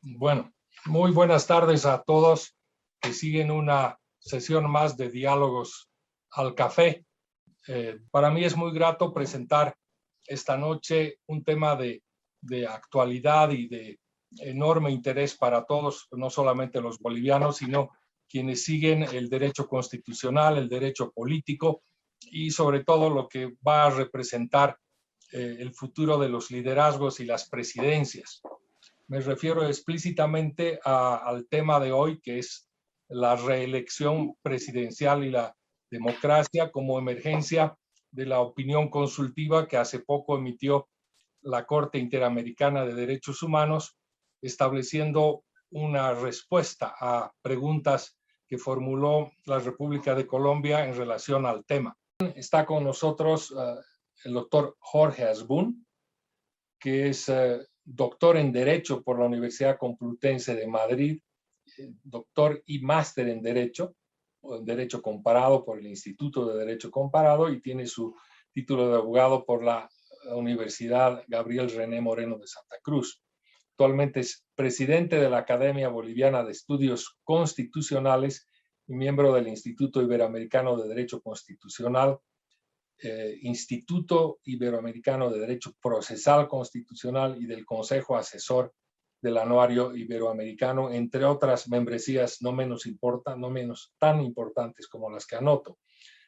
Bueno, muy buenas tardes a todos que siguen una sesión más de Diálogos al Café. Para mí es muy grato presentar esta noche un tema de actualidad y de enorme interés para todos, no solamente los bolivianos, sino quienes siguen el derecho constitucional, el derecho político y sobre todo lo que va a representar el futuro de los liderazgos y las presidencias. Me refiero explícitamente al tema de hoy, que es la reelección presidencial y la democracia como emergencia de la opinión consultiva que hace poco emitió la Corte Interamericana de Derechos Humanos, estableciendo una respuesta a preguntas que formuló la República de Colombia en relación al tema. Está con nosotros el doctor Jorge Asbun, que es doctor en Derecho por la Universidad Complutense de Madrid, doctor y máster en Derecho Comparado por el Instituto de Derecho Comparado, y tiene su título de abogado por la Universidad Gabriel René Moreno de Santa Cruz. Actualmente es presidente de la Academia Boliviana de Estudios Constitucionales y miembro del Instituto Iberoamericano de Derecho Constitucional, Instituto Iberoamericano de Derecho Procesal Constitucional y del Consejo Asesor del Anuario Iberoamericano, entre otras membresías no menos tan importantes como las que anoto.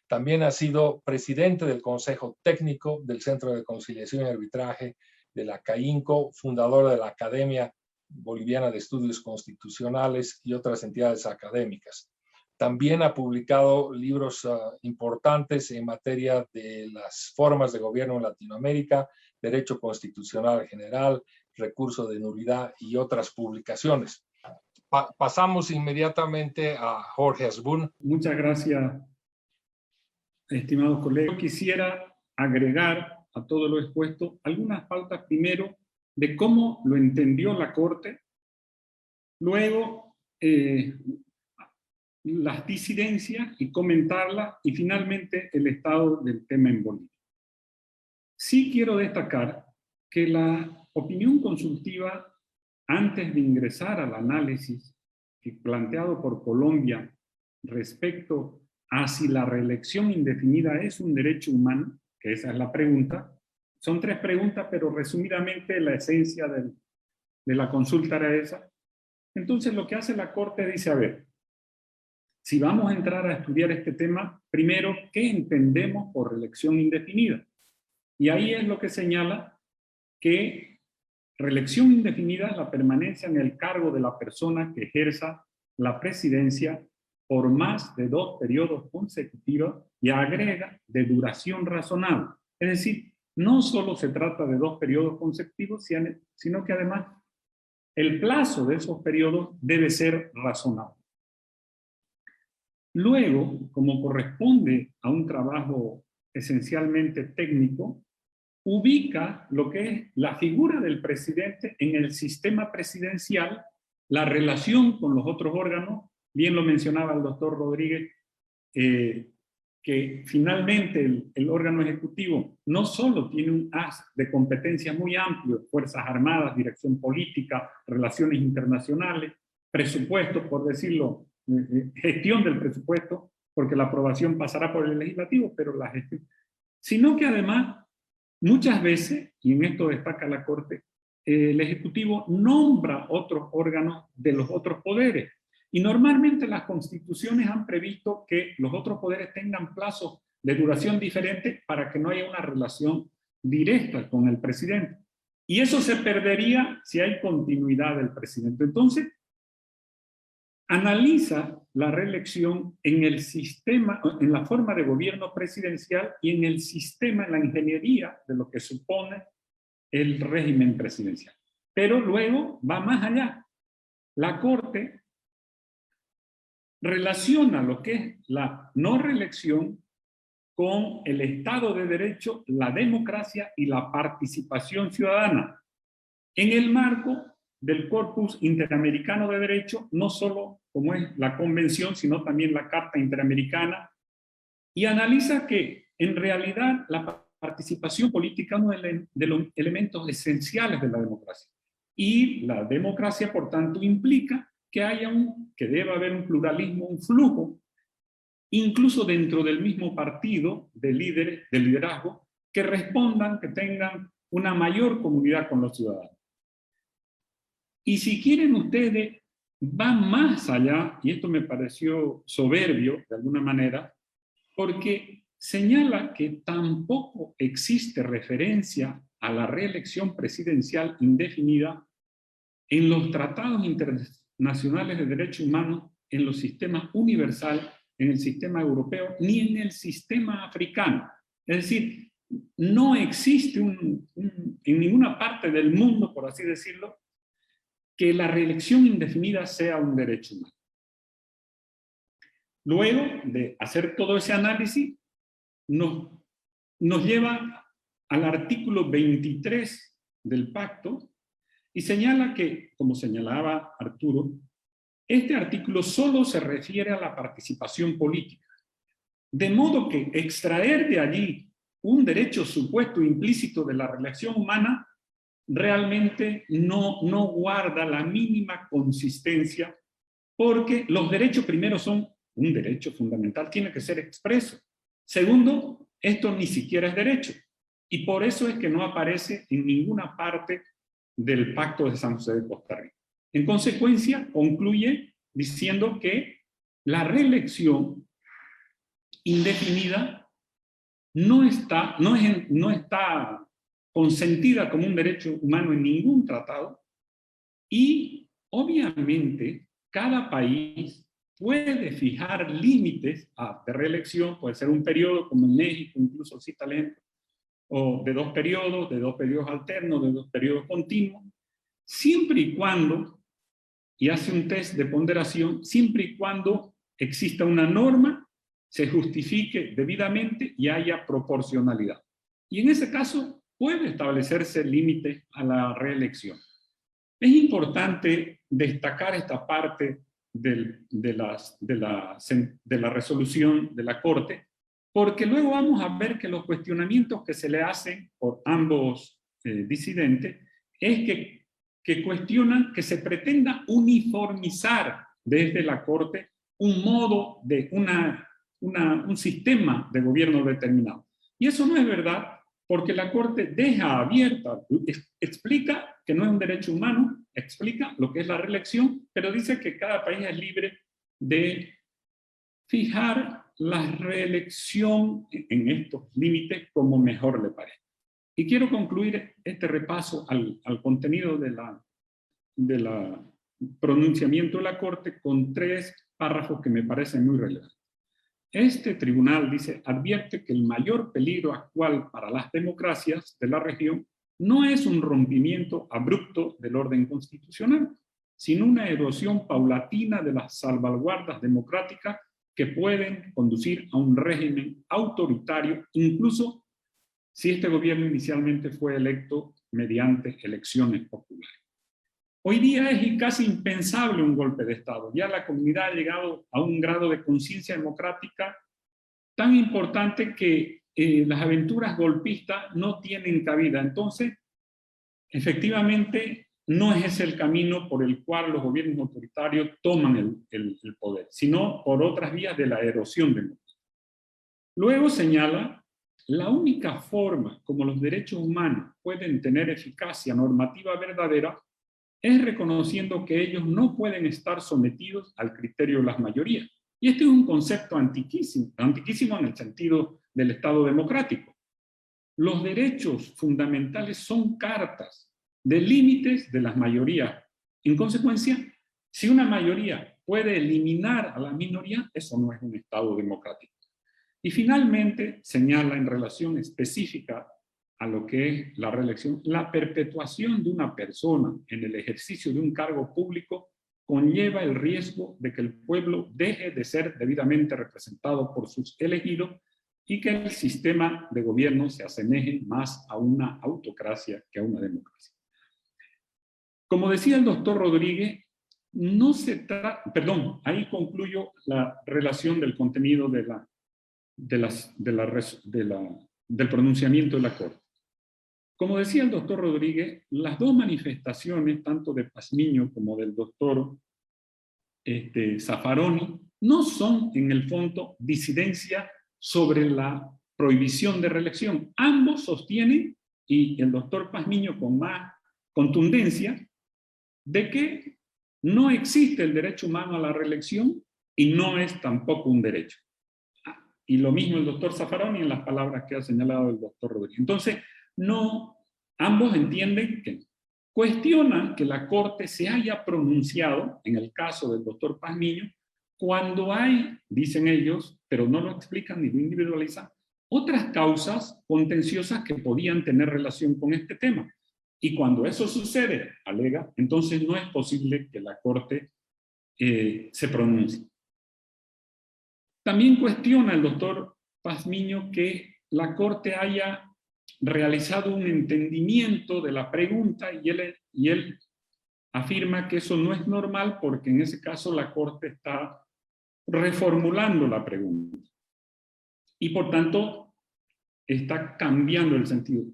También ha sido presidente del Consejo Técnico del Centro de Conciliación y Arbitraje de la CAINCO, fundador de la Academia Boliviana de Estudios Constitucionales y otras entidades académicas. También ha publicado libros importantes en materia de las formas de gobierno en Latinoamérica, Derecho Constitucional General, Recurso de Nulidad y otras publicaciones. Pasamos inmediatamente a Jorge Asbun. Muchas gracias, estimados colegas. Yo quisiera agregar a todo lo expuesto algunas pautas, primero, de cómo lo entendió la Corte, luego las disidencias y comentarlas, y finalmente el estado del tema en Bolivia. Sí quiero destacar que la opinión consultiva, antes de ingresar al análisis planteado por Colombia respecto a si la reelección indefinida es un derecho humano, que esa es la pregunta, son tres preguntas, pero resumidamente la esencia de la consulta era esa. Entonces lo que hace la Corte dice, a ver, si vamos a entrar a estudiar este tema, primero, ¿qué entendemos por reelección indefinida? Y ahí es lo que señala que reelección indefinida es la permanencia en el cargo de la persona que ejerza la presidencia por más de 2 periodos consecutivos y agrega de duración razonable. Es decir, no solo se trata de 2 periodos consecutivos, sino que además el plazo de esos periodos debe ser razonable. Luego, como corresponde a un trabajo esencialmente técnico, ubica lo que es la figura del presidente en el sistema presidencial, la relación con los otros órganos, bien lo mencionaba el doctor Rodríguez, que finalmente el órgano ejecutivo no solo tiene un haz de competencias muy amplio, Fuerzas Armadas, dirección política, relaciones internacionales, presupuesto, por decirlo, gestión del presupuesto, porque la aprobación pasará por el legislativo, pero la gestión, sino que además, muchas veces, y en esto destaca la Corte, el Ejecutivo nombra otros órganos de los otros poderes. Y normalmente las constituciones han previsto que los otros poderes tengan plazos de duración diferentes para que no haya una relación directa con el presidente. Y eso se perdería si hay continuidad del presidente. Entonces, analiza la reelección en el sistema, en la forma de gobierno presidencial y en el sistema, en la ingeniería de lo que supone el régimen presidencial. Pero luego va más allá. La Corte relaciona lo que es la no reelección con el Estado de Derecho, la democracia y la participación ciudadana en el marco del Corpus Interamericano de Derecho, no solo como es la Convención, sino también la Carta Interamericana, y analiza que en realidad la participación política es uno de los elementos esenciales de la democracia. Y la democracia, por tanto, implica que deba haber un pluralismo, un flujo, incluso dentro del mismo partido de líderes, de liderazgo, que respondan, que tengan una mayor comunidad con los ciudadanos. Y si quieren ustedes, van más allá, y esto me pareció soberbio de alguna manera, porque señala que tampoco existe referencia a la reelección presidencial indefinida en los tratados internacionales de derechos humanos, en los sistemas universales, en el sistema europeo, ni en el sistema africano. Es decir, no existe en ninguna parte del mundo, por así decirlo, que la reelección indefinida sea un derecho humano. Luego de hacer todo ese análisis, nos lleva al artículo 23 del pacto y señala que, como señalaba Arturo, este artículo solo se refiere a la participación política. De modo que extraer de allí un derecho supuesto implícito de la reelección humana realmente no guarda la mínima consistencia, porque los derechos primero son un derecho fundamental, tiene que ser expreso. Segundo, esto ni siquiera es derecho. Y por eso es que no aparece en ninguna parte del Pacto de San José de Costa Rica. En consecuencia, concluye diciendo que la reelección indefinida no está consentida como un derecho humano en ningún tratado, y obviamente cada país puede fijar límites de reelección, puede ser un periodo como en México, incluso sí talento, o de dos periodos alternos, de dos periodos continuos, siempre y cuando, y hace un test de ponderación, siempre y cuando exista una norma, se justifique debidamente y haya proporcionalidad. Y en ese caso puede establecerse límite a la reelección. Es importante destacar esta parte de la resolución de la Corte, porque luego vamos a ver que los cuestionamientos que se le hacen por ambos disidentes es que cuestionan que se pretenda uniformizar desde la Corte un modo de un sistema de gobierno determinado. Y eso no es verdad, porque la Corte deja abierta, explica que no es un derecho humano, explica lo que es la reelección, pero dice que cada país es libre de fijar la reelección en estos límites como mejor le parezca. Y quiero concluir este repaso al contenido de la pronunciamiento de la Corte con 3 párrafos que me parecen muy relevantes. Este tribunal, dice, advierte que el mayor peligro actual para las democracias de la región no es un rompimiento abrupto del orden constitucional, sino una erosión paulatina de las salvaguardas democráticas que pueden conducir a un régimen autoritario, incluso si este gobierno inicialmente fue electo mediante elecciones populares. Hoy día es casi impensable un golpe de Estado. Ya la comunidad ha llegado a un grado de conciencia democrática tan importante que las aventuras golpistas no tienen cabida. Entonces, efectivamente, no es ese el camino por el cual los gobiernos autoritarios toman el poder, sino por otras vías de la erosión democrática. Luego señala, la única forma como los derechos humanos pueden tener eficacia normativa verdadera es reconociendo que ellos no pueden estar sometidos al criterio de las mayorías. Y este es un concepto antiquísimo en el sentido del Estado democrático. Los derechos fundamentales son cartas de límites de las mayorías. En consecuencia, si una mayoría puede eliminar a la minoría, eso no es un Estado democrático. Y finalmente señala en relación específica a lo que es la reelección, la perpetuación de una persona en el ejercicio de un cargo público conlleva el riesgo de que el pueblo deje de ser debidamente representado por sus elegidos y que el sistema de gobierno se asemeje más a una autocracia que a una democracia. Como decía el doctor Rodríguez, no se trata, perdón, ahí concluyo la relación del contenido del pronunciamiento de la Corte. Como decía el doctor Rodríguez, las dos manifestaciones, tanto de Pazmiño como del doctor Zaffaroni, no son en el fondo disidencia sobre la prohibición de reelección. Ambos sostienen, y el doctor Pazmiño con más contundencia, de que no existe el derecho humano a la reelección y no es tampoco un derecho. Y lo mismo el doctor Zaffaroni en las palabras que ha señalado el doctor Rodríguez. Entonces, no, ambos entienden que cuestionan que la Corte se haya pronunciado, en el caso del doctor Pazmiño, cuando hay, dicen ellos, pero no lo explican ni lo individualizan, otras causas contenciosas que podían tener relación con este tema. Y cuando eso sucede, alega, entonces no es posible que la Corte se pronuncie. También cuestiona el doctor Pazmiño que la Corte haya realizado un entendimiento de la pregunta y él afirma que eso no es normal porque en ese caso la Corte está reformulando la pregunta y por tanto está cambiando el sentido.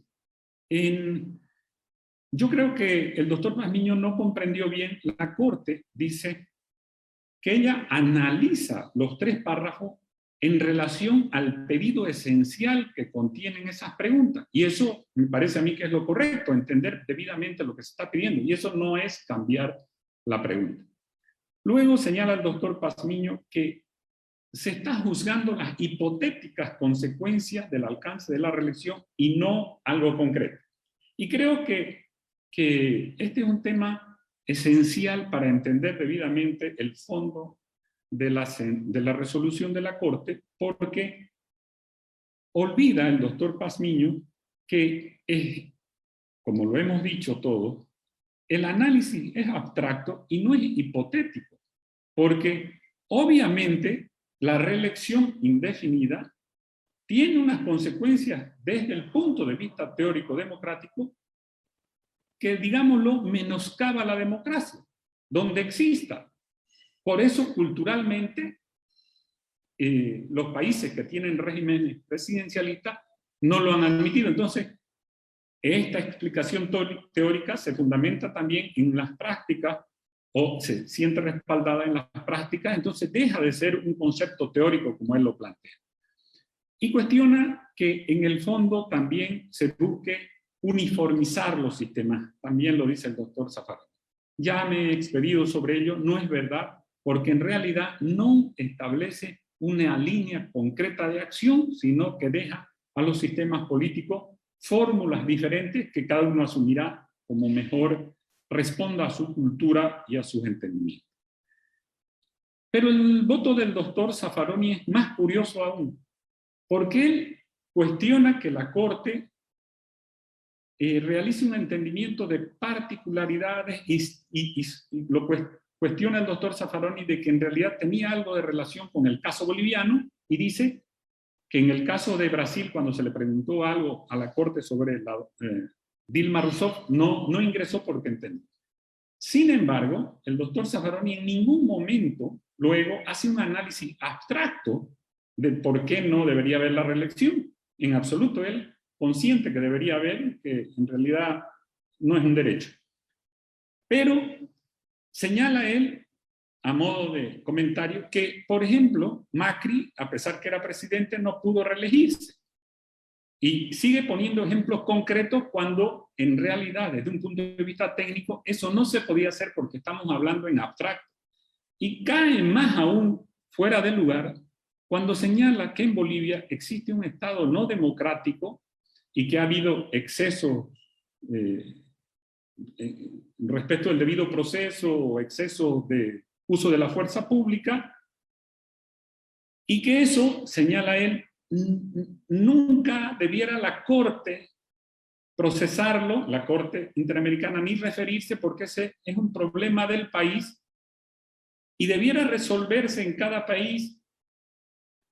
Yo creo que el doctor Pazmiño no comprendió bien. La Corte dice que ella analiza los 3 párrafos en relación al pedido esencial que contienen esas preguntas. Y eso me parece a mí que es lo correcto, entender debidamente lo que se está pidiendo. Y eso no es cambiar la pregunta. Luego señala el doctor Pazmiño que se está juzgando las hipotéticas consecuencias del alcance de la reelección y no algo concreto. Y creo que este es un tema esencial para entender debidamente el fondo de la resolución de la Corte, porque olvida el doctor Pazmiño que, como lo hemos dicho todos, el análisis es abstracto y no es hipotético, porque obviamente la reelección indefinida tiene unas consecuencias desde el punto de vista teórico democrático que, digámoslo, menoscaba la democracia, donde exista. Por eso, culturalmente, los países que tienen regímenes presidencialistas no lo han admitido. Entonces, esta explicación teórica se fundamenta también en las prácticas, o se siente respaldada en las prácticas, entonces deja de ser un concepto teórico como él lo plantea. Y cuestiona que en el fondo también se busque uniformizar los sistemas, también lo dice el doctor Zaffaroni. Ya me he expedido sobre ello, no es verdad, porque en realidad no establece una línea concreta de acción, sino que deja a los sistemas políticos fórmulas diferentes que cada uno asumirá como mejor responda a su cultura y a sus entendimientos. Pero el voto del doctor Zaffaroni es más curioso aún, porque él cuestiona que la Corte realice un entendimiento de particularidades y lo cuestiona el doctor Zaffaroni de que en realidad tenía algo de relación con el caso boliviano y dice que en el caso de Brasil, cuando se le preguntó algo a la Corte sobre Dilma Rousseff, no ingresó porque entendió. Sin embargo, el doctor Zaffaroni en ningún momento luego hace un análisis abstracto de por qué no debería haber la reelección. En absoluto, él consciente que debería haber, que en realidad no es un derecho. Pero señala él, a modo de comentario, que, por ejemplo, Macri, a pesar que era presidente, no pudo reelegirse. Y sigue poniendo ejemplos concretos cuando, en realidad, desde un punto de vista técnico, eso no se podía hacer porque estamos hablando en abstracto. Y cae más aún fuera de lugar cuando señala que en Bolivia existe un Estado no democrático y que ha habido exceso respecto del debido proceso o exceso de uso de la fuerza pública, y que eso, señala él, nunca debiera la Corte procesarlo, la Corte Interamericana, ni referirse, porque ese es un problema del país y debiera resolverse en cada país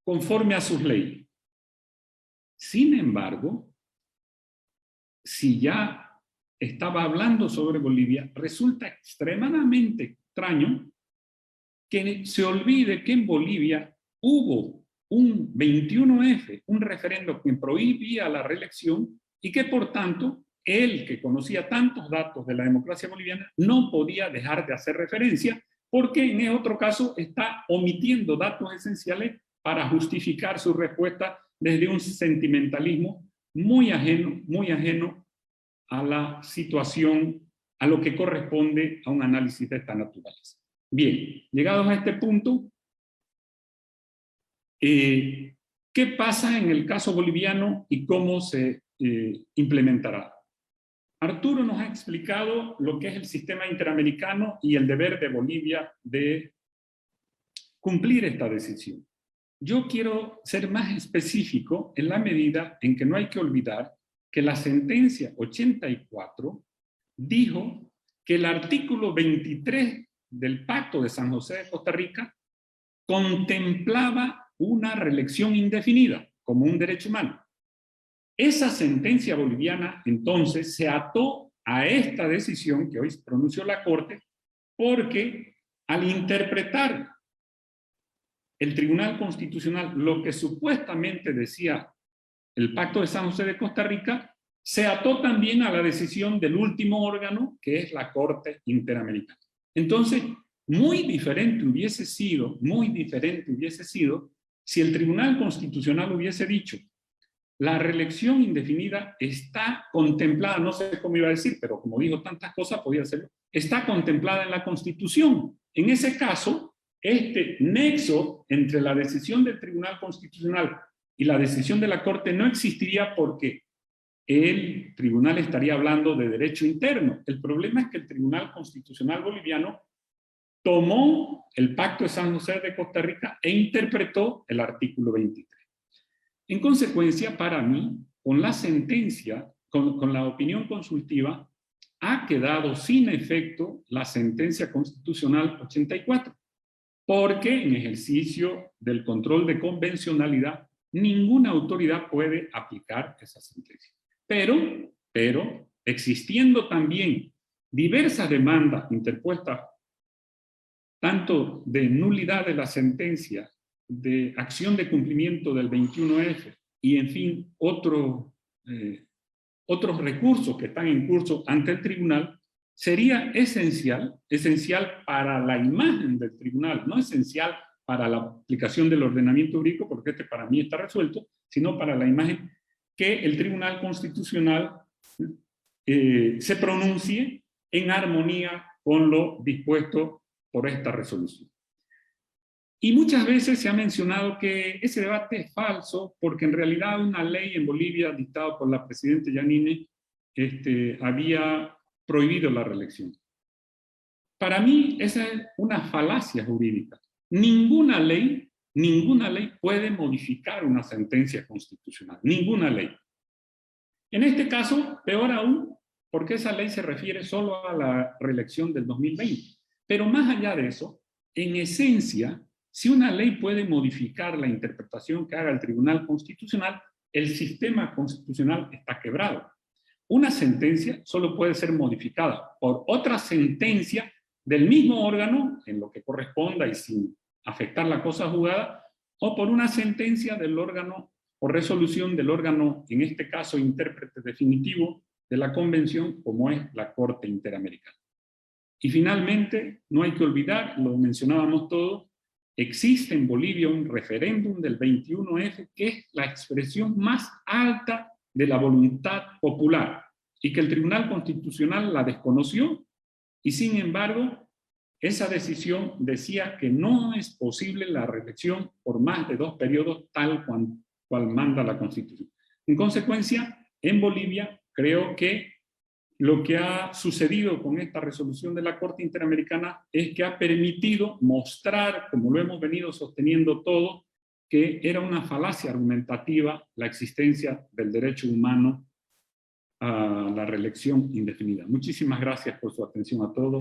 conforme a sus leyes. Sin embargo, si ya estaba hablando sobre Bolivia, resulta extremadamente extraño que se olvide que en Bolivia hubo un 21F, un referendo que prohibía la reelección y que por tanto él, que conocía tantos datos de la democracia boliviana, no podía dejar de hacer referencia, porque en otro caso está omitiendo datos esenciales para justificar su respuesta desde un sentimentalismo muy ajeno a la situación, a lo que corresponde a un análisis de esta naturaleza. Bien, llegados a este punto, ¿qué pasa en el caso boliviano y cómo se implementará? Arturo nos ha explicado lo que es el sistema interamericano y el deber de Bolivia de cumplir esta decisión. Yo quiero ser más específico en la medida en que no hay que olvidar que la sentencia 84 dijo que el artículo 23 del Pacto de San José de Costa Rica contemplaba una reelección indefinida como un derecho humano. Esa sentencia boliviana entonces se ató a esta decisión que hoy pronunció la Corte, porque al interpretar el Tribunal Constitucional lo que supuestamente decía el Pacto de San José de Costa Rica, se ató también a la decisión del último órgano, que es la Corte Interamericana. Entonces, muy diferente hubiese sido si el Tribunal Constitucional hubiese dicho: la reelección indefinida está contemplada, no sé cómo iba a decir, pero como dijo tantas cosas, podía ser, está contemplada en la Constitución. En ese caso, este nexo entre la decisión del Tribunal Constitucional y la decisión de la Corte no existiría, porque el tribunal estaría hablando de derecho interno. El problema es que el Tribunal Constitucional boliviano tomó el Pacto de San José de Costa Rica e interpretó el artículo 23. En consecuencia, para mí, con la sentencia, con la opinión consultiva, ha quedado sin efecto la sentencia constitucional 84, porque en ejercicio del control de convencionalidad, ninguna autoridad puede aplicar esa sentencia. Pero, existiendo también diversas demandas interpuestas, tanto de nulidad de la sentencia, de acción de cumplimiento del 21F, y en fin, otros recursos que están en curso ante el tribunal, sería esencial para la imagen del tribunal, no esencial para la aplicación del ordenamiento jurídico, porque este para mí está resuelto, sino para la imagen, que el Tribunal Constitucional se pronuncie en armonía con lo dispuesto por esta resolución. Y muchas veces se ha mencionado que ese debate es falso, porque en realidad una ley en Bolivia dictada por la presidenta Yanine había prohibido la reelección. Para mí esa es una falacia jurídica. Ninguna ley puede modificar una sentencia constitucional, ninguna ley. En este caso, peor aún, porque esa ley se refiere solo a la reelección del 2020. Pero más allá de eso, en esencia, si una ley puede modificar la interpretación que haga el Tribunal Constitucional, el sistema constitucional está quebrado. Una sentencia solo puede ser modificada por otra sentencia del mismo órgano, en lo que corresponda y sin afectar la cosa juzgada, o por una sentencia del órgano o resolución del órgano, en este caso intérprete definitivo de la Convención, como es la Corte Interamericana. Y finalmente, no hay que olvidar, lo mencionábamos todos, existe en Bolivia un referéndum del 21F que es la expresión más alta de la voluntad popular, y que el Tribunal Constitucional la desconoció, y sin embargo esa decisión decía que no es posible la reelección por más de 2 periodos tal cual manda la Constitución. En consecuencia, en Bolivia creo que lo que ha sucedido con esta resolución de la Corte Interamericana es que ha permitido mostrar, como lo hemos venido sosteniendo todos, que era una falacia argumentativa la existencia del derecho humano a la reelección indefinida. Muchísimas gracias por su atención a todos.